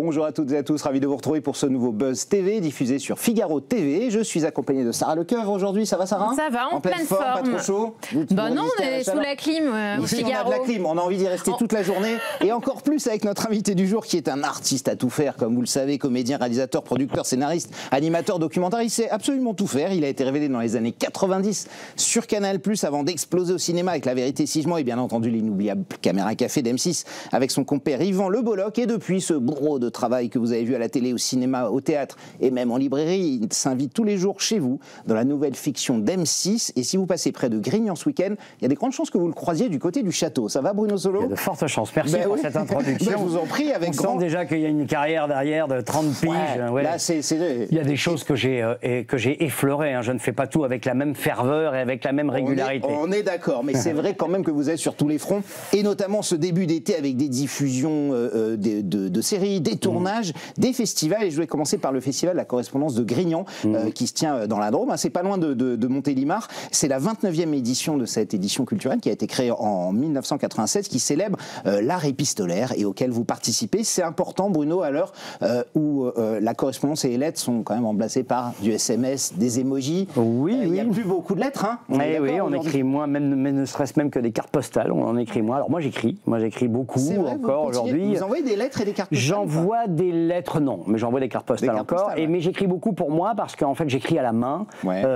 bonjour à toutes et à tous, ravi de vous retrouver pour ce nouveau Buzz TV diffusé sur Figaro TV. Je suis accompagné de Sarah Lecoeuvre aujourd'hui, ça va Sarah? Ça va, en pleine forme. Pas trop chaud? Bah non, on est sous la clim au Figaro. On a de la clim, on a envie d'y rester toute la journée et encore plus avec notre invité du jour qui est un artiste à tout faire, comme vous le savez, comédien, réalisateur, producteur, scénariste, animateur, documentariste, il sait absolument tout faire. Il a été révélé dans les années 90 sur Canal+, avant d'exploser au cinéma avec La Vérité si je mens et bien entendu l'inoubliable Caméra Café d'M6 avec son compère Yvan Le Bolloc. Et depuis ce bourreau de travail que vous avez vu à la télé, au cinéma, au théâtre et même en librairie, il s'invite tous les jours chez vous dans la nouvelle fiction d'M6. Et si vous passez près de Grignan ce week-end, il y a des grandes chances que vous le croisiez du côté du château. Ça va Bruno Solo? Il y a de fortes chances. Merci pour cette introduction. Je vous en prie. Avec on sent déjà qu'il y a une carrière derrière de 30 piges. Ouais. Là, il y a des choses que j'ai effleurées. Je ne fais pas tout avec la même ferveur et avec la même régularité. On est d'accord, mais c'est vrai quand même que vous êtes sur tous les fronts, et notamment ce début d'été avec des diffusions de séries, des tournages, des festivals. Et je vais commencer par le festival La Correspondance de Grignan, qui se tient dans la Drôme. C'est pas loin de Montélimar. C'est la 29e édition de cette édition culturelle qui a été créée en 1996, qui célèbre l'art épistolaire et auquel vous participez. C'est important, Bruno, à l'heure où la correspondance et les lettres sont quand même remplacées par du SMS, des emojis. Oui, il n'y a plus beaucoup de lettres. Oui, on écrit moins, même ne serait-ce même que des cartes postales. On en écrit moins. Alors moi j'écris beaucoup encore aujourd'hui. Vous envoyez des lettres et des cartes postales? J'envoie des lettres, non, mais j'envoie des cartes postales encore. Mais j'écris beaucoup pour moi parce qu'en fait j'écris à la main.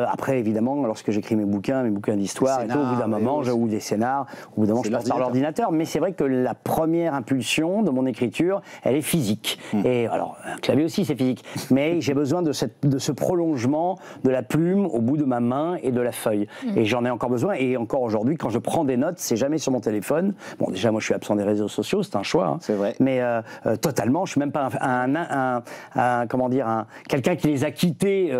Après évidemment, lorsque j'écris mes bouquins d'histoire, au bout d'un moment, ou des scénars, au bout d'un moment je passe par l'ordinateur. Mais c'est vrai que la première impulsion de mon écriture, elle est physique. Et alors un clavier aussi c'est physique. Mais j'ai besoin de ce prolongement de la plume au bout de ma main et de la feuille. Et j'en ai encore besoin. Et encore aujourd'hui, quand je prends des notes, c'est jamais sur mon téléphone. Bon, déjà, moi, je suis absent des réseaux sociaux, c'est un choix. C'est vrai. Mais totalement, je suis même pas quelqu'un qui les a quittés,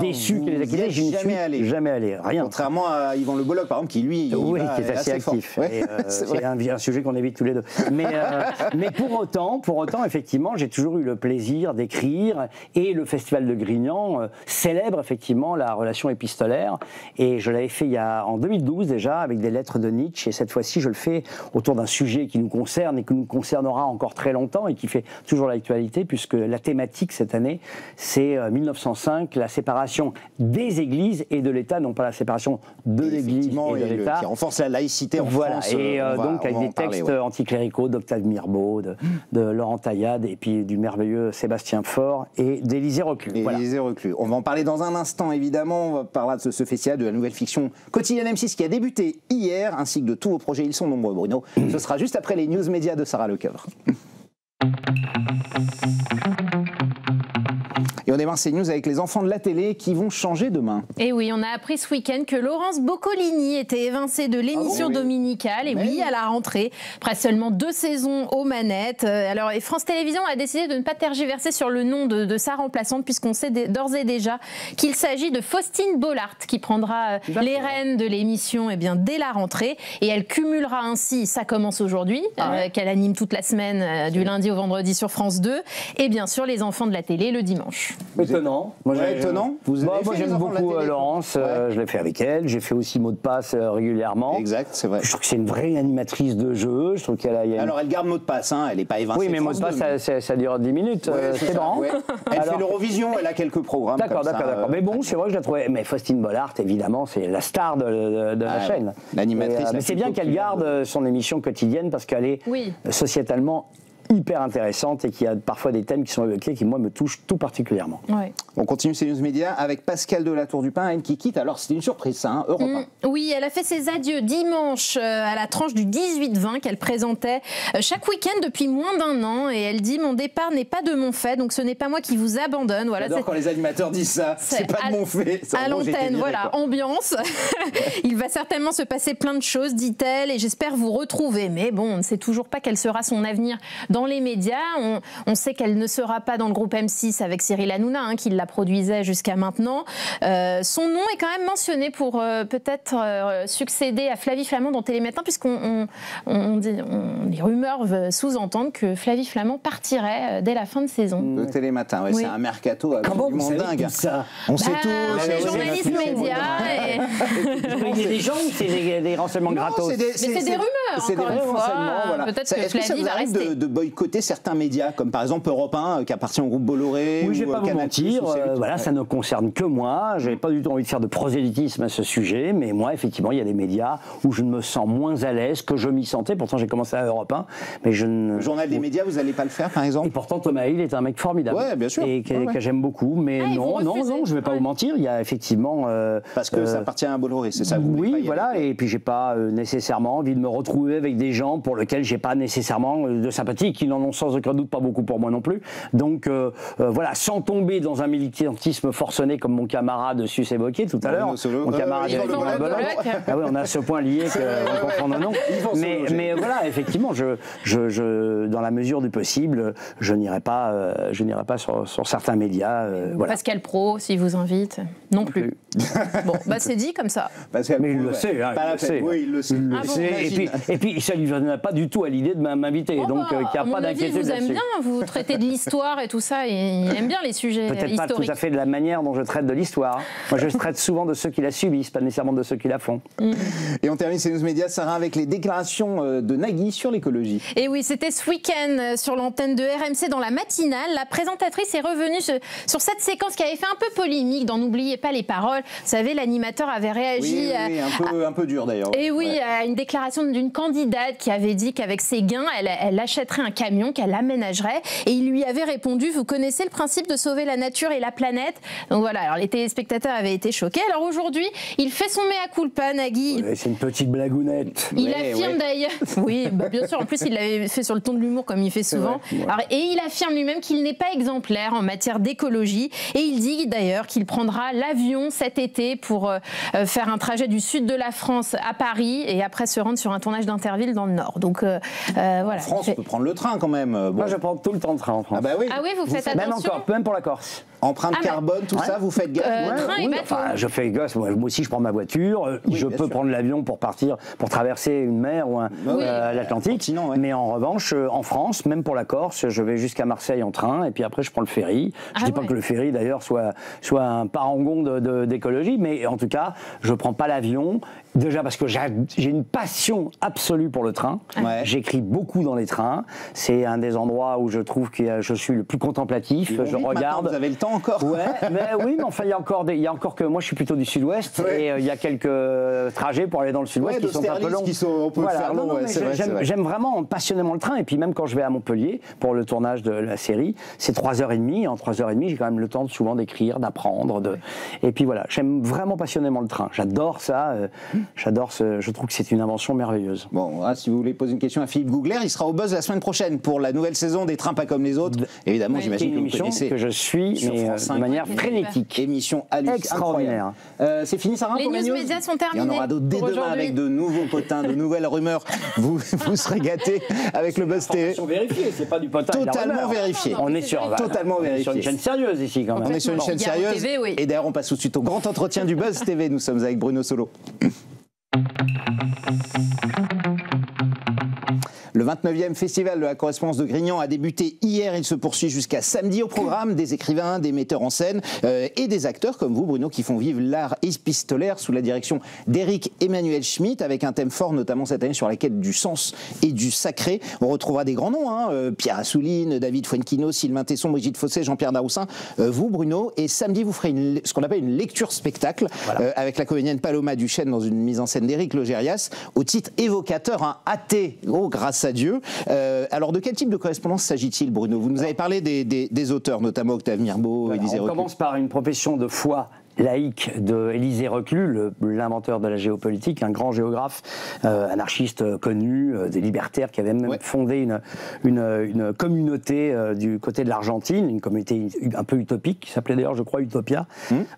déçu qui les a quittés. Je n'y suis jamais allé. Rien. Contrairement à Yvan Le Bolloc, par exemple, qui lui, qui est assez actif. C'est un sujet qu'on évite tous les deux. Mais pour autant, effectivement, j'ai toujours eu le plaisir d'écrire. Et le Festival de Grignan célèbre effectivement la relation épistolaire. Et je l'avais fait en 2012 déjà, avec des lettres de Nietzsche. Et cette fois-ci, je le fais autour d'un sujet qui nous concerne et qui nous concernera encore très longtemps et qui fait toujours l'actualité, puisque la thématique cette année, c'est 1905, la séparation des églises et de l'État, non pas la séparation de l'Église et de l'État. Qui renforce la laïcité en France. Et donc avec des textes anticléricaux d'Octave Mirbeau, de Laurent Taillade, et puis du merveilleux Sébastien Faure et d'Élisée Reclus. Élisée Reclus. On va en parler dans un instant, évidemment. On va parler de ce festival, de la nouvelle fiction quotidienne M6 qui a débuté hier, ainsi que de tous vos projets. Ils sont nombreux, Bruno. Ce sera juste après les news médias de Sarah Lecoeuvre. Et on démarre ces news avec les enfants de la télé qui vont changer demain. Et oui, on a appris ce week-end que Laurence Boccolini était évincée de l'émission dominicale. Et oui, à la rentrée, après seulement 2 saisons aux manettes. Alors, et France Télévisions a décidé de ne pas tergiverser sur le nom de sa remplaçante, puisqu'on sait d'ores et déjà qu'il s'agit de Faustine Bollaert, qui prendra les rênes de l'émission dès la rentrée. Et elle cumulera ainsi, ça commence aujourd'hui, qu'elle anime toute la semaine, du lundi au vendredi sur France 2, et bien sûr les enfants de la télé le dimanche. Étonnant. Moi j'aime beaucoup Laurence, je l'ai fait avec elle, j'ai fait aussi Mot de passe régulièrement. Exact, c'est vrai. Je trouve que c'est une vraie animatrice de jeu. Je trouve qu'elle Alors elle garde Mot de passe, elle n'est pas évincée. Oui, mais Mot de passe, ça dure 10 minutes, c'est bon. Elle fait l'Eurovision, elle a quelques programmes. D'accord. Mais bon, c'est vrai que je la trouvais. Mais Faustine Bollaert, évidemment, c'est la star de la chaîne. L'animatrice. Mais c'est bien qu'elle garde son émission quotidienne parce qu'elle est sociétalement hyper intéressante et qui a parfois des thèmes qui sont évoqués qui, moi, me touchent tout particulièrement. On continue ces news médias avec Pascal de la Tour du Pin, elle qui quitte. Alors, c'était une surprise, ça, Europe 1. Oui, elle a fait ses adieux dimanche à la tranche du 18-20 qu'elle présentait chaque week-end depuis moins d'1 an. Et elle dit « Mon départ n'est pas de mon fait, donc ce n'est pas moi qui vous abandonne. » J'adore quand les animateurs disent ça. C'est pas de mon fait. À l'antenne, ambiance. Il va certainement se passer plein de choses, dit-elle, et j'espère vous retrouver. Mais bon, on ne sait toujours pas quel sera son avenir dans les médias. On sait qu'elle ne sera pas dans le groupe M6 avec Cyril Hanouna, qui la produisait jusqu'à maintenant. Son nom est quand même mentionné pour peut-être succéder à Flavie Flament dans Télématin, les rumeurs sous-entendent que Flavie Flament partirait dès la fin de saison. De Télématin, c'est un mercato absolument dingue. Ça on sait tout. Les journalistes médias. Il y a des gens ou c'est des renseignements gratos? Mais c'est des rumeurs, c'est encore des une fois. voilà. Peut-être que Est-ce que ça Flavie vous va arrive rester. de boycotter certains médias, comme par exemple Europe 1, qui appartient au groupe Bolloré? Oui, je vais pas vous Canal+, mentir, voilà, ça ne concerne que moi. Je n'ai pas du tout envie de faire de prosélytisme à ce sujet, mais moi, effectivement, il y a des médias où je me sens moins à l'aise que je m'y sentais. Pourtant, j'ai commencé à Europe 1, mais je ne... Le journal des médias, vous n'allez pas le faire, par exemple? Et pourtant, Thomas Hill est un mec formidable. Ouais, bien sûr. Et que j'aime beaucoup. Mais Ah, non, je ne vais pas vous mentir. Il y a effectivement... Parce que ça appartient à Bolloré, c'est ça? Oui, voilà. Et puis, j'ai pas nécessairement envie de me retrouver avec des gens pour lesquels j'ai pas nécessairement de sympathie, qui n'en ont sans aucun doute pas beaucoup pour moi non plus. Donc, voilà, sans tomber dans un militantisme forcené comme mon camarade Sus évoqué tout à l'heure. Mon camarade Eric Bolloc. Ah oui, on est à ce point lié qu'on comprend nos noms. Mais voilà, effectivement, dans la mesure du possible, je n'irai pas sur certains médias. Voilà. Pascal Praud, s'il vous invite, non plus. Bon, bah c'est dit comme ça. Mais il le sait, hein, il le sait. Oui, il le sait. Il le sait. Et puis, ça lui venait pas du tout à l'idée de m'inviter. Donc, il n'y a pas d'inquiétude vous là-dessus. aime bien, vous traitez de l'histoire et tout ça, et il aime bien les sujets Peut-être historiques. pas tout à fait de la manière dont je traite de l'histoire. Moi, je traite souvent de ceux qui la subissent, pas nécessairement de ceux qui la font. Et on termine ces news médias, Sarah, avec les déclarations de Nagui sur l'écologie. Et oui, c'était ce week-end sur l'antenne de RMC dans la matinale. La présentatrice est revenue sur cette séquence qui avait fait un peu polémique dans N'oubliez pas les paroles. Vous savez, l'animateur avait réagi un peu dur d'ailleurs. Et oui, à une déclaration d'une candidate qui avait dit qu'avec ses gains, elle achèterait un camion, qu'elle aménagerait. Et il lui avait répondu, vous connaissez le principe de sauver la nature et la planète? Donc voilà, alors les téléspectateurs avaient été choqués. Alors aujourd'hui, il fait son mea culpa, Nagui. Ouais, c'est une petite blagounette. Il affirme d'ailleurs, oui, bah bien sûr, en plus il l'avait fait sur le ton de l'humour comme il fait souvent. Alors, et il affirme lui-même qu'il n'est pas exemplaire en matière d'écologie. Et il dit d'ailleurs qu'il prendra l'avion cet été pour faire un trajet du sud de la France à Paris et après se rendre sur un tournage d'Interville dans le Nord. Donc voilà. En France, on peut prendre le train quand même. Bon. Moi, je prends tout le temps le train en France. Ah bah oui. Ah oui, vous faites attention. Même pour la Corse. Empreinte carbone, tout ça, vous faites gaffe? Train et bateau. Enfin, je fais gaffe. Moi aussi, je prends ma voiture. Je peux prendre l'avion pour partir, pour traverser une mer ou l'Atlantique. Mais en revanche, en France, même pour la Corse, je vais jusqu'à Marseille en train et puis après, je prends le ferry. Je ne dis pas que le ferry, d'ailleurs, soit un parangon d'écologie, mais en tout cas, je ne prends pas l'avion. Déjà parce que j'ai une passion absolue pour le train. J'écris beaucoup dans les trains. C'est un des endroits où je trouve que je suis le plus contemplatif. Je regarde. Vous avez le temps encore? Mais enfin, il y a encore que moi, je suis plutôt du Sud-Ouest et il y a quelques trajets pour aller dans le Sud-Ouest qui sont un peu longs. On peut faire long. J'aime vraiment passionnément le train et puis même quand je vais à Montpellier pour le tournage de la série, c'est 3h30. En 3h30, j'ai quand même le temps souvent d'écrire, d'apprendre. Et puis voilà, j'aime vraiment passionnément le train. J'adore ça. Je trouve que c'est une invention merveilleuse. Bon, si vous voulez poser une question à Philippe Googler, il sera au Buzz la semaine prochaine pour la nouvelle saison des Trains pas comme les autres. Évidemment, j'imagine que vous connaissez. Que je suis de manière frénétique. Émission extraordinaire. C'est fini, Sarah, les news médias sont terminés. Il y en aura d'autres dès demain avec de nouveaux potins, de nouvelles rumeurs. Vous serez gâtés avec le Buzz TV. Vérifiée, c'est pas du potin. Totalement vérifié. On est sur totalement vérifié. Sur une chaîne sérieuse ici quand même. On est sur une chaîne sérieuse. TV, oui. Et d'ailleurs, on passe tout de suite au grand entretien du Buzz TV. Nous sommes avec Bruno Solo. Le 29e festival de la correspondance de Grignan a débuté hier. Il se poursuit jusqu'à samedi. Au programme des écrivains, des metteurs en scène et des acteurs comme vous, Bruno, qui font vivre l'art épistolaire sous la direction d'Éric Emmanuel Schmitt, avec un thème fort, notamment cette année, sur la quête du sens et du sacré. On retrouvera des grands noms, Pierre Assouline, David Fuenquinos, Sylvain Tesson, Brigitte Fossé, Jean-Pierre Daroussin, vous, Bruno. Et samedi, vous ferez ce qu'on appelle une lecture-spectacle avec la comédienne Paloma Duchesne dans une mise en scène d'Éric Logérias, au titre évocateur, un athée, grâce à Dieu. Alors, de quel type de correspondance s'agit-il, Bruno? Vous nous avez parlé des auteurs, notamment Octave Mirbeau, Élisée Reclus. On commence par une profession de foi laïque de Élisée Reclus, l'inventeur de la géopolitique, un grand géographe anarchiste connu, des libertaires, qui avait même fondé une communauté du côté de l'Argentine, une communauté un peu utopique, qui s'appelait d'ailleurs, je crois, Utopia.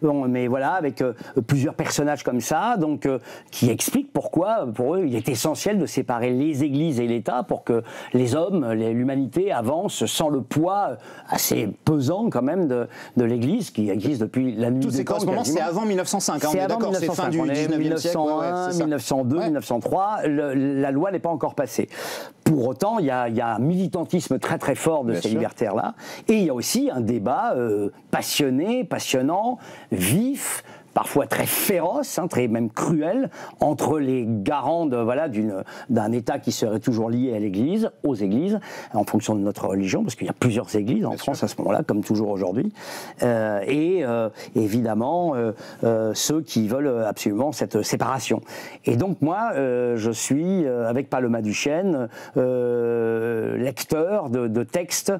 Bon, mais voilà, avec plusieurs personnages comme ça, donc qui expliquent pourquoi, pour eux, il est essentiel de séparer les églises et l'État pour que les hommes, l'humanité avancent sans le poids assez pesant quand même de l'Église, qui existe depuis la nuit des temps. C'est avant 1905, on est d'accord, c'est fin du 19e siècle. 1901, 1902, 1903, la loi n'est pas encore passée. Pour autant, il y a un militantisme très très fort de ces libertaires-là, et il y a aussi un débat passionné, passionnant, vif, parfois très féroce, hein, très même cruel, entre les garants d'un État qui serait toujours lié à l'Église, aux églises, en fonction de notre religion, parce qu'il y a plusieurs églises en France à ce moment-là, comme toujours aujourd'hui, et évidemment ceux qui veulent absolument cette séparation. Et donc moi, je suis, avec Paloma Duchesne, lecteur de textes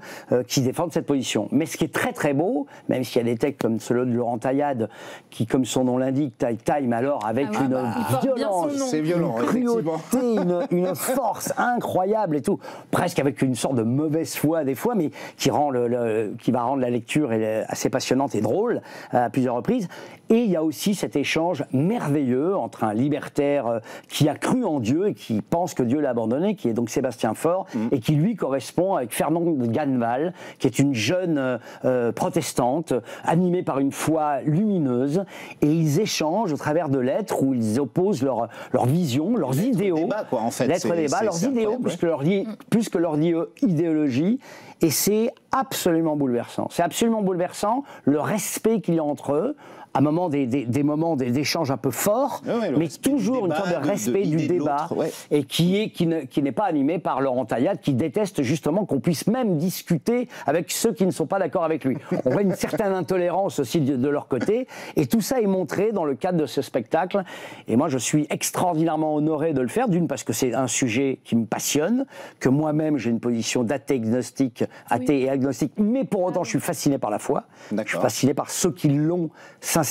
qui défendent cette position. Mais ce qui est très très beau, même s'il y a des textes comme celui de Laurent Taillade, qui, comme son nom l'indique, taille, mais alors avec une violence, une cruauté, une force incroyable et tout, presque avec une sorte de mauvaise foi des fois, mais qui va rendre la lecture assez passionnante et drôle à plusieurs reprises. Et il y a aussi cet échange merveilleux entre un libertaire qui a cru en Dieu et qui pense que Dieu l'a abandonné, qui est donc Sébastien Faure, et qui lui correspond avec Fernande Ganneval, qui est une jeune protestante, animée par une foi lumineuse, et ils échangent au travers de lettres où ils opposent leurs visions, leurs idéaux. Débat, quoi, en fait. Lettres débat, leurs idéaux, plus que leur idéologie. Et c'est absolument bouleversant. C'est absolument bouleversant, le respect qu'il y a entre eux, à un moment des moments d'échanges un peu forts, mais toujours une sorte de respect du débat, et qui n'est pas animé par Laurent Taillade, qui déteste justement qu'on puisse même discuter avec ceux qui ne sont pas d'accord avec lui. On voit une certaine intolérance aussi de leur côté, et tout ça est montré dans le cadre de ce spectacle. Et moi, je suis extraordinairement honoré de le faire, d'une parce que c'est un sujet qui me passionne, que moi-même j'ai une position d'athée et agnostique, mais pour autant je suis fasciné par la foi, je suis fasciné par ceux qui l'ont sincèrement.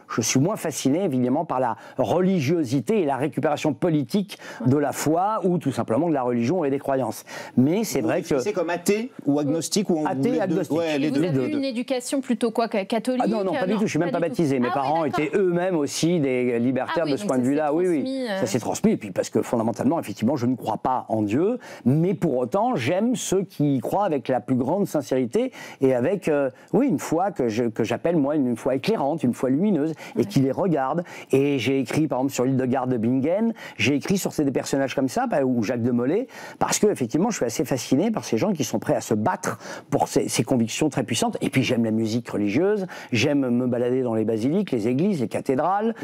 Je suis moins fasciné évidemment par la religiosité et la récupération politique de la foi ou tout simplement de la religion et des croyances. Mais c'est vrai que... C'est comme athée ou agnostique ou athée, agnostique. Les deux. Vous avez eu une éducation plutôt catholique? Ah non, pas du tout, je suis même pas baptisé. Mes parents étaient eux-mêmes aussi des libertaires de ce point de vue-là. Oui. Ça s'est transmis, et puis parce que fondamentalement, effectivement, je ne crois pas en Dieu, mais pour autant, j'aime ceux qui y croient avec la plus grande sincérité et avec, une foi que j'appelle moi une foi éclairante, une foi lumineuse, et qui les regarde. Et j'ai écrit, par exemple, sur l'île de Garde de Bingen, j'ai écrit sur des personnages comme ça, ou Jacques de Molay, parce que effectivement, je suis assez fasciné par ces gens qui sont prêts à se battre pour ces convictions très puissantes. Et puis j'aime la musique religieuse, j'aime me balader dans les basiliques, les églises, les cathédrales,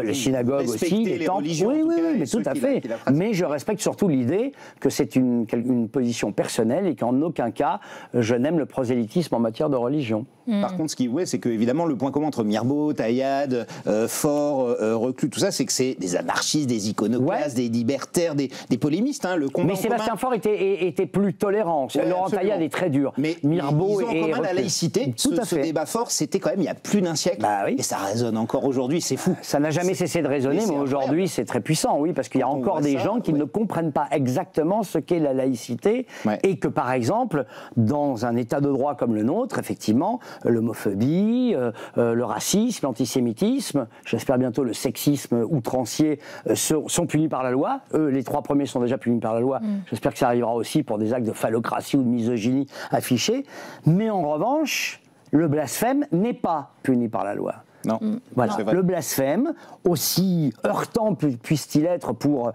les synagogues aussi, les temples. Oui, mais tout à fait. Mais je respecte surtout l'idée que c'est une position personnelle et qu'en aucun cas je n'aime le prosélytisme en matière de religion. Par contre, ce qui c'est que évidemment le point commun entre Mirbeau, Taillade, Faure, Reclus, tout ça, c'est que c'est des anarchistes, des iconoclastes, des libertaires, des polémistes. Hein, le combat. Mais Sébastien Faure était plus tolérant. Laurent Taillade est très dur. Mais Mirbeau ils ont en commun la laïcité. Ce débat fort, c'était quand même il y a plus d'un siècle. Et ça résonne encore aujourd'hui. C'est fou. Ça n'a jamais cessé de résonner, mais aujourd'hui c'est très puissant, oui, parce qu'il y a encore des gens qui ne comprennent pas exactement ce qu'est la laïcité, et que par exemple, dans un état de droit comme le nôtre, effectivement, l'homophobie, le racisme, l'antisémitisme, j'espère bientôt le sexisme outrancier sont punis par la loi. Les 3 premiers sont déjà punis par la loi. J'espère que ça arrivera aussi pour des actes de phallocratie ou de misogynie affichés. Mais en revanche, le blasphème n'est pas puni par la loi. Non. Voilà. Le blasphème, aussi heurtant puisse-t-il être pour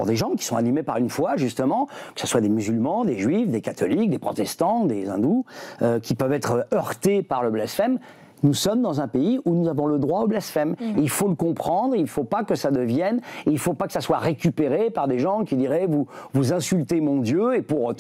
des gens qui sont animés par une foi, justement, que ce soit des musulmans, des juifs, des catholiques, des protestants, des hindous, qui peuvent être heurtés par le blasphème. Nous sommes dans un pays où nous avons le droit au blasphème. Et il faut le comprendre, il ne faut pas que ça devienne, et il ne faut pas que ça soit récupéré par des gens qui diraient vous insultez mon Dieu, et pour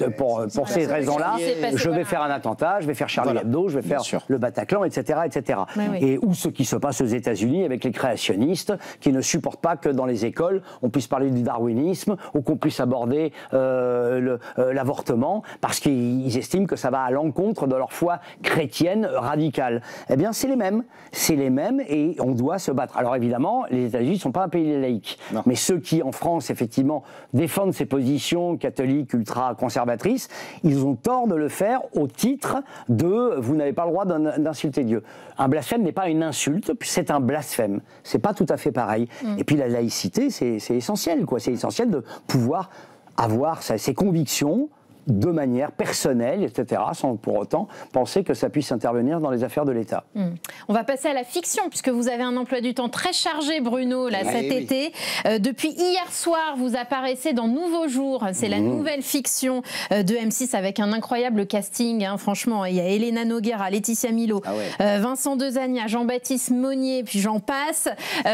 ces raisons-là, je vais faire un attentat, je vais faire Charlie Hebdo, je vais faire le Bataclan, etc. etc. Et ou ce qui se passe aux États-Unis avec les créationnistes qui ne supportent pas que dans les écoles on puisse parler du darwinisme ou qu'on puisse aborder l'avortement parce qu'ils estiment que ça va à l'encontre de leur foi chrétienne radicale. Eh bien, c'est les mêmes et on doit se battre. Alors évidemment, les États-Unis ne sont pas un pays laïque, mais ceux qui, en France, effectivement, défendent ces positions catholiques ultra-conservatrices, ils ont tort de le faire au titre de « vous n'avez pas le droit d'insulter Dieu ». Un blasphème n'est pas une insulte, c'est un blasphème. C'est pas tout à fait pareil. Et puis la laïcité, c'est essentiel, quoi. C'est essentiel de pouvoir avoir ses convictions de manière personnelle, etc., sans pour autant penser que ça puisse intervenir dans les affaires de l'État. On va passer à la fiction, puisque vous avez un emploi du temps très chargé, Bruno, là, cet été. Depuis hier soir, vous apparaissez dans Nouveau Jour. C'est la nouvelle fiction de M6 avec un incroyable casting, hein, franchement. Il y a Elena Noguera, Laetitia Milo, Vincent Dezania, Jean-Baptiste Monnier, puis j'en passe.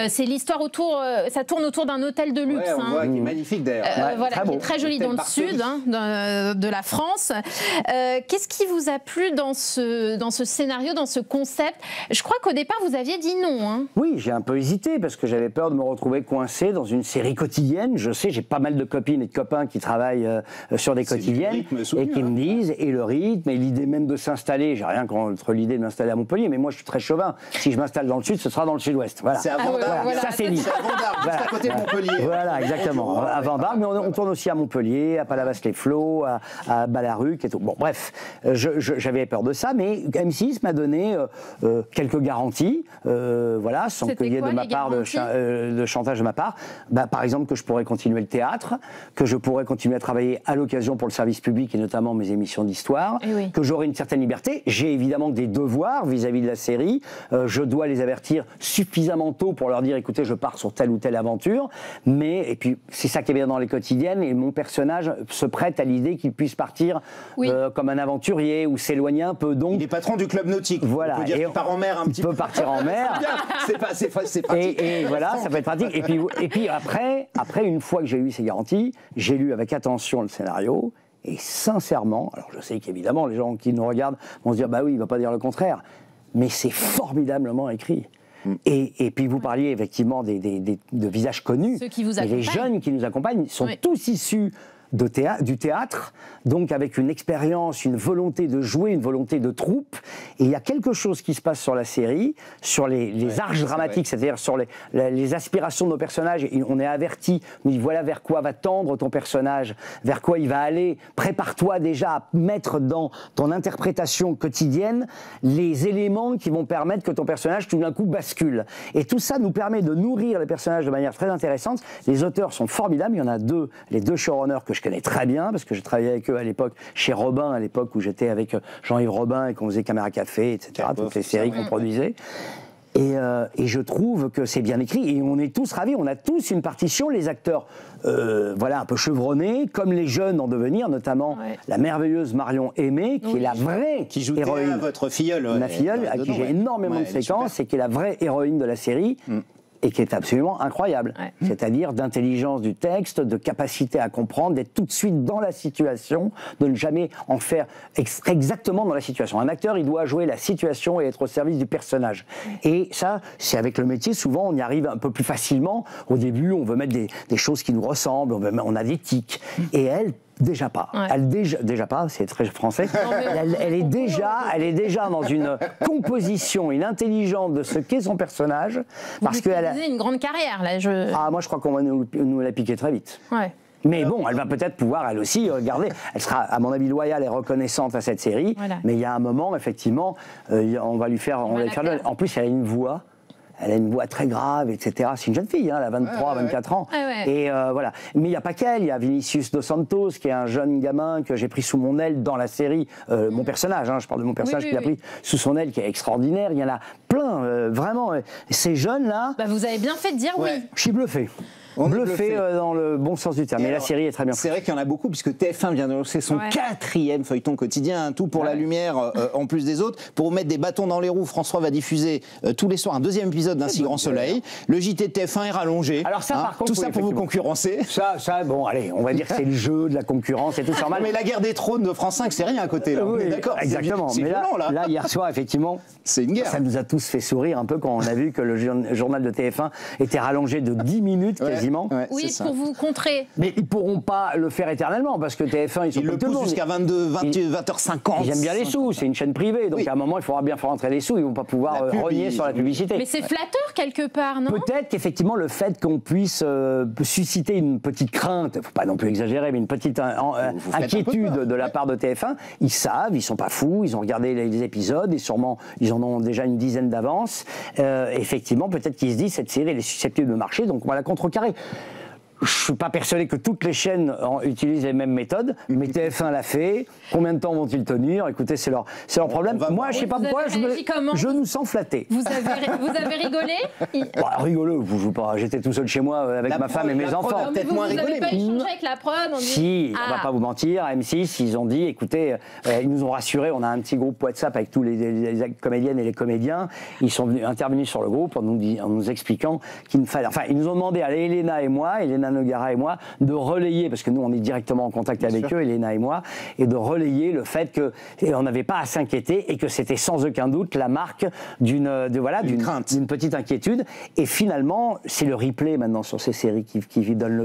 C'est l'histoire autour, ça tourne autour d'un hôtel de luxe. On voit qui est magnifique d'ailleurs. Voilà, qui est très joli dans le sud de la France. Qu'est-ce qui vous a plu dans ce scénario, dans ce concept? Je crois qu'au départ, vous aviez dit non. Hein. Oui, j'ai un peu hésité parce que j'avais peur de me retrouver coincé dans une série quotidienne. Je sais, j'ai pas mal de copines et de copains qui travaillent sur des quotidiennes et qui me disent, et le rythme, et l'idée même de s'installer. J'ai rien contre l'idée de m'installer à Montpellier, mais moi je suis très chauvin. Si je m'installe dans le sud, ce sera dans le sud-ouest. Voilà. C'est à Vendard. Voilà. Ça, c'est dit. C'est à Vendard, juste à côté de Montpellier. Voilà, exactement. À Vendard, mais on tourne aussi à Montpellier, à Palavas-les-Flots, à Balaruc et tout. Bon, bref, j'avais peur de ça, mais M6 m'a donné quelques garanties, voilà, sans qu'il y ait de ma part de chantage de ma part. Bah, par exemple, que je pourrais continuer le théâtre, que je pourrais continuer à travailler à l'occasion pour le service public et notamment mes émissions d'histoire, que j'aurai une certaine liberté. J'ai évidemment des devoirs vis-à-vis de la série. Je dois les avertir suffisamment tôt pour leur dire, écoutez, je pars sur telle ou telle aventure. Mais, et puis, c'est ça qui est bien dans les quotidiennes, et mon personnage se prête à l'idée qu'il puisse partir comme un aventurier ou s'éloigner un peu. Donc, il est patron du club nautique. Voilà. On peut dire qu'il part en mer un petit peu. Il peut partir en mer. C'est pratique. Et voilà, ça peut être pratique. Et puis après, une fois que j'ai eu ces garanties, j'ai lu avec attention le scénario. Et sincèrement, alors je sais qu'évidemment, les gens qui nous regardent vont se dire, bah oui, il ne va pas dire le contraire. Mais c'est formidablement écrit. Et puis vous parliez effectivement de visages connus. Ceux qui vous accompagnent. Les jeunes qui nous accompagnent sont tous issus du théâtre, donc avec une expérience, une volonté de jouer, une volonté de troupe. Et il y a quelque chose qui se passe sur la série, sur les arches dramatiques, c'est-à-dire sur les aspirations de nos personnages. Et on est averti, on dit voilà vers quoi va tendre ton personnage, vers quoi il va aller. Prépare-toi déjà à mettre dans ton interprétation quotidienne les éléments qui vont permettre que ton personnage tout d'un coup bascule. Et tout ça nous permet de nourrir les personnages de manière très intéressante. Les auteurs sont formidables, il y en a deux, les deux showrunners que je connais très bien, parce que j'ai travaillé avec eux à l'époque, chez Robin, à l'époque où j'étais avec Jean-Yves Robin et qu'on faisait Caméra Café, etc., toutes les séries qu'on produisait. Et je trouve que c'est bien écrit, et on est tous ravis, on a tous une partition, les acteurs, voilà, un peu chevronnés, comme les jeunes en devenir, notamment la merveilleuse Marion Aimé, qui est la vraie qui joue héroïne. À votre filleule. Ma filleule, à qui j'ai énormément de séquences, et qui est la vraie héroïne de la série. Et qui est absolument incroyable, c'est-à-dire d'intelligence du texte, de capacité à comprendre, d'être tout de suite dans la situation, de ne jamais en faire exactement dans la situation. Un acteur, il doit jouer la situation et être au service du personnage. Et ça, c'est avec le métier, souvent on y arrive un peu plus facilement. Au début, on veut mettre des choses qui nous ressemblent, on a des tics. Et elle, déjà pas. Elle déjà pas, c'est très français. Elle est déjà dans une composition, une intelligence de ce qu'est son personnage, parce qu'elle a une grande carrière là. Ah, moi je crois qu'on va nous la piquer très vite. Mais bon, elle va peut-être pouvoir, elle aussi, regarder. Elle sera, à mon avis, loyale et reconnaissante à cette série. Mais il y a un moment, effectivement, on va lui faire. En plus, elle a une voix. Elle a une voix très grave, etc. C'est une jeune fille, hein, elle a 23, 24 ans. Et voilà. Mais il n'y a pas qu'elle, il y a Vinicius Dos Santos, qui est un jeune gamin que j'ai pris sous mon aile dans la série. Mon personnage, hein, je parle de mon personnage qui a pris sous son aile, qui est extraordinaire. Il y en a plein, vraiment. Ces jeunes-là... Bah, vous avez bien fait de dire oui. Je suis bluffé. Bluffé dans le bon sens du terme. Mais la série est très bien faite. C'est vrai qu'il y en a beaucoup, puisque TF1 vient de lancer son 4e feuilleton quotidien, tout pour la lumière, en plus des autres. Pour mettre des bâtons dans les roues, François va diffuser tous les soirs un 2e épisode d'Un si grand soleil. Le JT de TF1 est rallongé. Alors ça, par contre, tout ça pour vous concurrencer. Ça, bon, allez, on va dire que c'est le jeu de la concurrence et tout ça. Mais la guerre des trônes de France 5, c'est rien à côté. Là. Oui, on est d'accord. Exactement. Mais là, hier soir, effectivement, c'est une guerre. Ça nous a tous fait sourire un peu quand on a vu que le journal de TF1 était rallongé de 10 minutes quasiment. Oui, pour vous contrer. Mais ils pourront pas le faire éternellement parce que TF1 ils le poussent jusqu'à 20h50. Ils aiment bien les sous, c'est une chaîne privée, donc à un moment il faudra bien faire rentrer les sous, ils vont pas pouvoir rogner sur la publicité. Mais c'est flatteur quelque part, non? Peut-être qu'effectivement le fait qu'on puisse susciter une petite crainte, faut pas non plus exagérer, mais une petite inquiétude de la part de TF1, ils savent, ils sont pas fous, ils ont regardé les épisodes et sûrement ils en ont déjà une dizaine d'avance. Effectivement, peut-être qu'ils se disent cette série elle est susceptible de marcher, donc on va la contrecarrer. je suis pas persuadé que toutes les chaînes utilisent les mêmes méthodes, mais TF1 l'a fait. Combien de temps vont-ils tenir? Écoutez, c'est leur problème. Moi, je sais pas pourquoi, je nous sens flatté. Vous avez rigolé? Rigolo, je joue pas. J'étais tout seul chez moi avec ma femme et mes enfants. Peut-être moins rigolé. Vous n'avez pas échangé avec la prod? Si, on va pas vous mentir. M6, ils ont dit, écoutez, ils nous ont rassurés. On a un petit groupe WhatsApp avec tous les comédiennes et les comédiens. Ils sont intervenus sur le groupe en nous expliquant qu'il ne fallait. Enfin, ils nous ont demandé à Elena Nogara et moi, de relayer, parce que nous on est directement en contact avec eux, Elena et moi, et de relayer le fait qu'on n'avait pas à s'inquiéter et que c'était sans aucun doute la marque d'une petite inquiétude. Et finalement, c'est le replay maintenant sur ces séries qui donnent les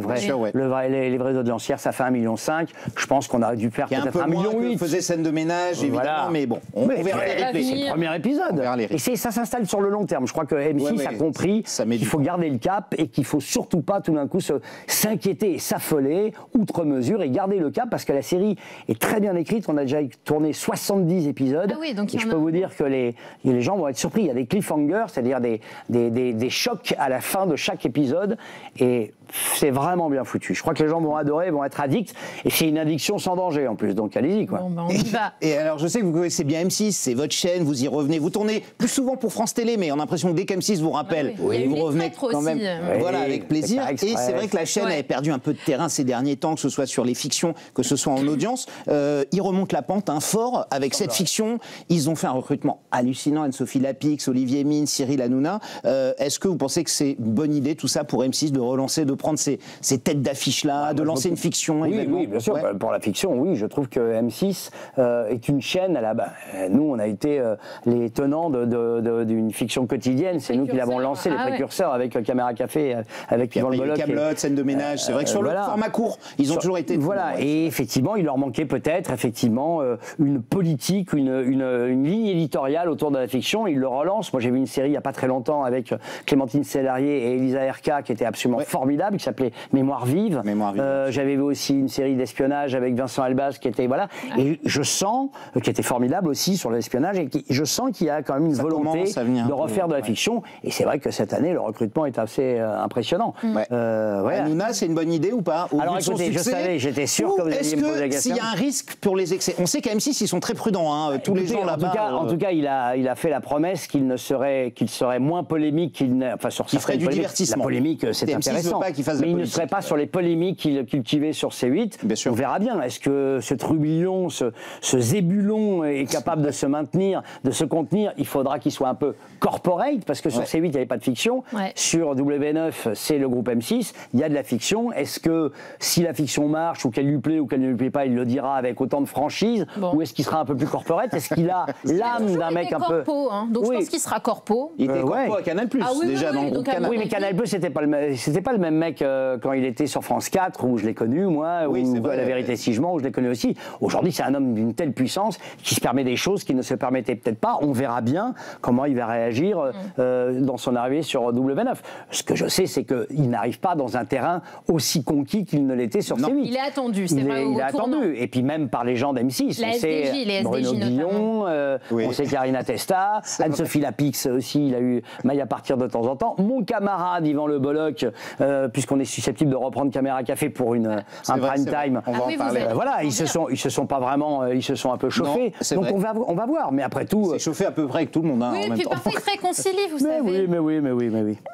vraies audiences. Hier, ça fait 1,5 million. Je pense qu'on aurait dû faire peut-être 1,8 million. On faisait scène de ménage, évidemment, mais bon, on verra les replays. C'est le premier épisode. Et ça s'installe sur le long terme. Je crois que M6 a compris qu'il faut garder le cap et qu'il faut surtout pas tout d'un coup s'inquiéter et s'affoler outre mesure et garder le cap parce que la série est très bien écrite. On a déjà tourné 70 épisodes. Et je peux vous dire que les gens vont être surpris. Il y a des cliffhangers, c'est-à-dire des chocs à la fin de chaque épisode. Et c'est vraiment bien foutu. Je crois que les gens vont adorer, vont être addicts. Et c'est une addiction sans danger en plus. Donc allez-y, quoi. Bon, on y va. Et alors, je sais que vous connaissez bien M6, c'est votre chaîne, vous y revenez. Vous tournez plus souvent pour France Télé, mais on a l'impression que dès qu'M6 vous rappelle, vous revenez quand même. Voilà, avec plaisir. Et c'est vrai que la chaîne avait perdu un peu de terrain ces derniers temps, que ce soit sur les fictions, que ce soit en audience. Ils remontent la pente fort avec cette fiction. Ils ont fait un recrutement hallucinant. Anne-Sophie Lapix, Olivier Mine, Cyril Hanouna. Est-ce que vous pensez que c'est une bonne idée tout ça pour M6 de relancer, de prendre ces têtes d'affiche-là, de lancer une fiction également? Oui, bien sûr. Pour la fiction, oui, je trouve que M6 est une chaîne. Nous, on a été les tenants d'une fiction quotidienne. C'est nous qui l'avons lancé, les précurseurs, avec Caméra Café, avec Yvan Le Bolloc. Camelot, scène de ménage. C'est vrai que sur le format court, ils ont toujours été. Voilà. Et effectivement, il leur manquait peut-être une politique, une ligne éditoriale autour de la fiction. Ils le relancent. Moi, j'ai vu une série il n'y a pas très longtemps avec Clémentine Célarier et Elisa Erka qui était absolument formidable, qui s'appelait Mémoire vive. J'avais vu aussi une série d'espionnage avec Vincent Elbaz qui était et je sens qui était formidable aussi sur l'espionnage et je sens qu'il y a quand même une volonté de refaire de la fiction. Et c'est vrai que cette année, le recrutement est assez impressionnant. Hanouna, c'est une bonne idée ou pas? Alors écoutez, je savais, j'étais sûr que vous alliez me poser la question. S'il y a un risque pour les excès, on sait qu'à M6 ils sont très prudents, tous les gens là-bas. En tout cas, il a fait la promesse qu'il serait moins polémique sur il ferait du divertissement. La polémique, c'est intéressant. Mais il ne serait pas sur les polémiques qu'il cultivait sur C8. On verra bien. Est-ce que ce trublion, ce zébulon est capable de se maintenir, de se contenir? Il faudra qu'il soit un peu corporate, parce que sur C8, il n'y avait pas de fiction. Sur W9, c'est le groupe M6. Il y a de la fiction. Est-ce que si la fiction marche, ou qu'elle lui plaît, ou qu'elle ne lui plaît pas, il le dira avec autant de franchise? Ou est-ce qu'il sera un peu plus corporate? Est-ce qu'il a l'âme d'un mec un peu... Donc je pense qu'il sera corpo. Il était corpo à Canal+, déjà dans le groupe Canal+. Oui, mais Canal+, c'était pas le même mec quand il était sur France 4, où je l'ai connu, moi, ou à La Vérité si je mens, où je l'ai connu aussi. Aujourd'hui, c'est un homme d'une telle puissance qui se permet des choses qui ne se permettaient peut-être pas. On verra bien comment il va réagir dans son arrivée sur W9. Ce que je sais, c'est qu'il n'arrive pas dans un terrain aussi conquis qu'il ne l'était sur C8. Il est attendu, c'est vrai. Il est attendu. Et puis même par les gens d'M6. On sait Bruno Guillon, on sait Karina Testa, Anne-Sophie Lapix aussi, il a eu maille à partir de temps en temps. Mon camarade Yvan Le Bolloc, puisqu'on est susceptible de reprendre Caméra Café pour un prime time. On va en parler. Voilà, ils se sont pas vraiment, ils se sont un peu chauffés. Donc on va voir. Mais après tout, c'est chauffé à peu près avec tout le monde. Oui, et puis parfois ils se réconcilient, vous savez. Mais oui.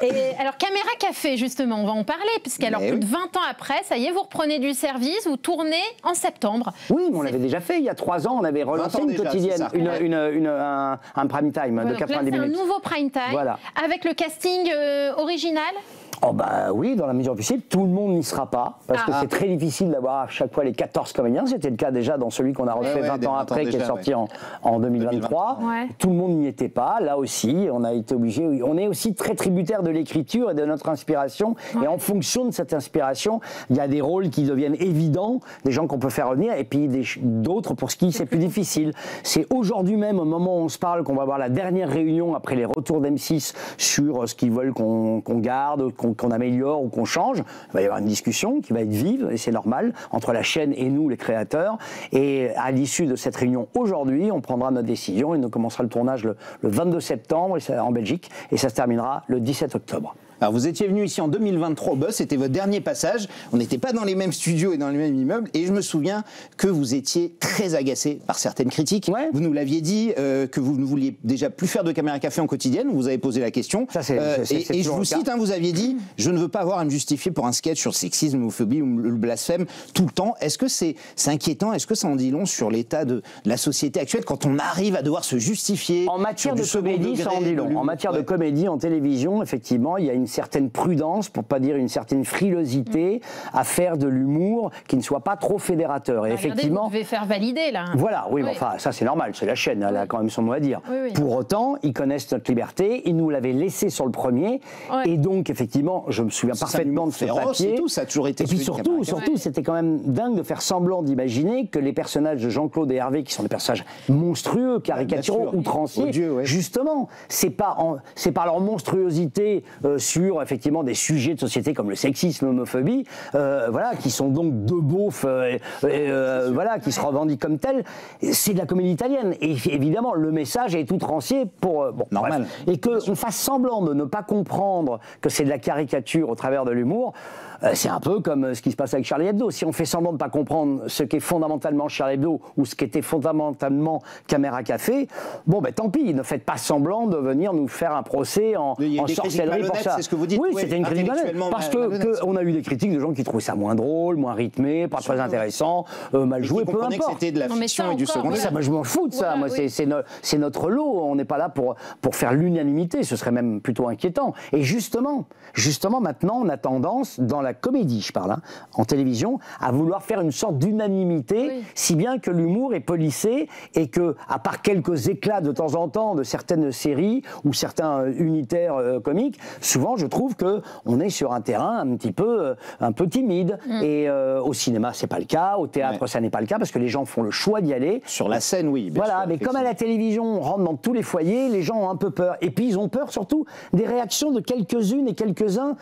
Et alors Caméra Café, justement, on va en parler, puisqu'alors plus de 20 ans après, ça y est, vous reprenez du service, vous tournez en septembre. Oui, mais on l'avait déjà fait il y a 3 ans. On avait relancé une quotidienne, un prime time de 90 minutes. C'est un nouveau prime time avec le casting original. Oh bah oui, dans la mesure possible, tout le monde n'y sera pas, parce que c'est très difficile d'avoir à chaque fois les 14 comédiens. C'était le cas déjà dans celui qu'on a refait 20 ans après, qui est sorti en 2023. Tout le monde n'y était pas. Là aussi, on a été obligé. On est aussi très tributaire de l'écriture et de notre inspiration. Et en fonction de cette inspiration, il y a des rôles qui deviennent évidents, des gens qu'on peut faire revenir, et puis d'autres pour qui c'est plus difficile. C'est aujourd'hui même, au moment où on se parle, qu'on va avoir la dernière réunion après les retours d'M6 sur ce qu'ils veulent qu'on garde, qu'on qu'on améliore ou qu'on change. Il va y avoir une discussion qui va être vive, et c'est normal, entre la chaîne et nous, les créateurs. Et à l'issue de cette réunion aujourd'hui, on prendra notre décision et nous commencera le tournage le 22 septembre en Belgique, et ça se terminera le 17 octobre. Alors vous étiez venu ici en 2023 au Buzz, c'était votre dernier passage, on n'était pas dans les mêmes studios et dans les mêmes immeubles, et je me souviens que vous étiez très agacé par certaines critiques. Ouais. Vous nous l'aviez dit que vous ne vouliez déjà plus faire de caméra café en quotidienne, vous avez posé la question. Ça, et je vous cite, vous aviez dit « Je ne veux pas avoir à me justifier pour un sketch sur le sexisme, l'homophobie ou le blasphème tout le temps ». Est-ce que c'est inquiétant? Est-ce que ça en dit long sur l'état de la société actuelle quand on arrive à devoir se justifier? En matière de comédie, ça en dit long. En matière de comédie, en télévision, effectivement, il y a une certaine prudence, pour pas dire une certaine frilosité, à faire de l'humour qui ne soit pas trop fédérateur. Et effectivement, vous devez faire valider là. Voilà, oui, mais enfin, ça c'est normal, c'est la chaîne, elle a quand même son mot à dire. Pour autant, ils connaissent notre liberté, ils nous l'avaient laissé sur le premier, et donc effectivement, je me souviens parfaitement de ce papier. Et tout, ça a toujours été. Et puis surtout, c'était quand même dingue de faire semblant d'imaginer que les personnages de Jean-Claude et Hervé, qui sont des personnages monstrueux, caricaturaux, outranciers, justement, c'est par leur monstruosité sur effectivement des sujets de société comme le sexisme, l'homophobie, voilà, qui sont donc deux beaufs, voilà, qui se revendiquent comme tels. C'est de la comédie italienne. Et évidemment, le message est outrancier pour bon, normal. Bref. Et qu'on fasse semblant de ne pas comprendre que c'est de la caricature au travers de l'humour. C'est un peu comme ce qui se passe avec Charlie Hebdo. Si on fait semblant de ne pas comprendre ce qu'est fondamentalement Charlie Hebdo ou ce qu'était fondamentalement Caméra Café, bon ben tant pis, ne faites pas semblant de venir nous faire un procès en sorcellerie pour ça. C'est ce que vous dites. Oui, c'était une critique malhonnête. Parce qu'on a eu des critiques de gens qui trouvaient ça moins drôle, moins rythmé, pas très intéressant, mal joué, peu importe. Que c'était de la fiction et du secondaire. Ça, moi, je m'en fous de ça. Moi, c'est notre lot. On n'est pas là pour faire l'unanimité. Ce serait même plutôt inquiétant. Et justement, maintenant, on a tendance, dans la comédie, je parle, en télévision, à vouloir faire une sorte d'unanimité, si bien que l'humour est policé et que, à part quelques éclats de temps en temps de certaines séries ou certains unitaires comiques, souvent, je trouve que on est sur un terrain un peu timide. Et au cinéma, c'est pas le cas. Au théâtre, ça n'est pas le cas parce que les gens font le choix d'y aller. Sur la scène, oui. Voilà, mais comme à la télévision, on rentre dans tous les foyers, les gens ont un peu peur. Et puis, ils ont peur surtout des réactions de quelques-unes et quelques-uns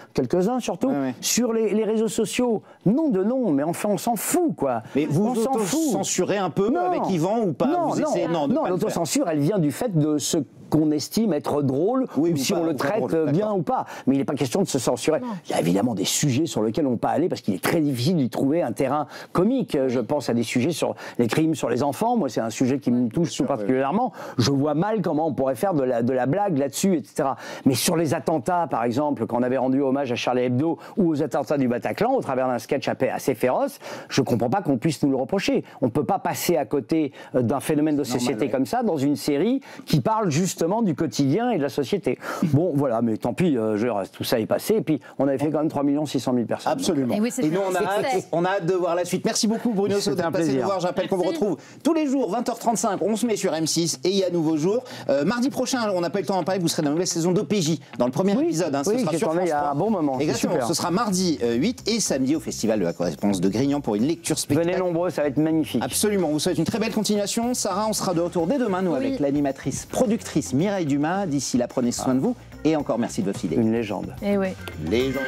surtout, sur les réseaux sociaux. Non de non, mais enfin, on s'en fout, quoi. Mais vous censurez un peu avec Yvan ou pas? Non, l'autocensure, elle vient du fait de ce qu'on estime être drôle, ou si on le traite bien ou pas. Mais il n'est pas question de se censurer. Non. Il y a évidemment des sujets sur lesquels on ne peut pas aller parce qu'il est très difficile d'y trouver un terrain comique. Je pense à des sujets sur les crimes sur les enfants. Moi, c'est un sujet qui me touche tout particulièrement. Je vois mal comment on pourrait faire de la blague là-dessus, etc. Mais sur les attentats, par exemple, quand on avait rendu hommage à Charlie Hebdo ou aux attentats du Bataclan, au travers d'un sketch assez féroce, je ne comprends pas qu'on puisse nous le reprocher. On ne peut pas passer à côté d'un phénomène de société comme ça dans une série qui parle justement du quotidien et de la société. Bon, voilà, mais tant pis, tout ça est passé. Et puis, on avait fait quand même 3 600 000 personnes. Absolument. Et nous, on a hâte de voir la suite. Merci beaucoup, Bruno Saut, d'être passé nous voir. Je rappelle qu'on vous retrouve tous les jours, 20h35. On se met sur M6 et il y a nouveau jour. Mardi prochain, on n'a pas eu le temps d'en parler, vous serez dans la nouvelle saison d'OPJ, dans le premier épisode. Ce sera sur France 3. Il y a un bon moment. Exactement. Ce sera mardi 8 et samedi au Festival de la correspondance de Grignan pour une lecture spectacle. Venez nombreux, ça va être magnifique. Absolument. Vous souhaite une très belle continuation. Sarah, on sera de retour dès demain, nous, avec l'animatrice productrice Mireille Dumas. D'ici là, prenez soin de vous et encore merci de votre fidélité. Une légende. Eh oui. Légende.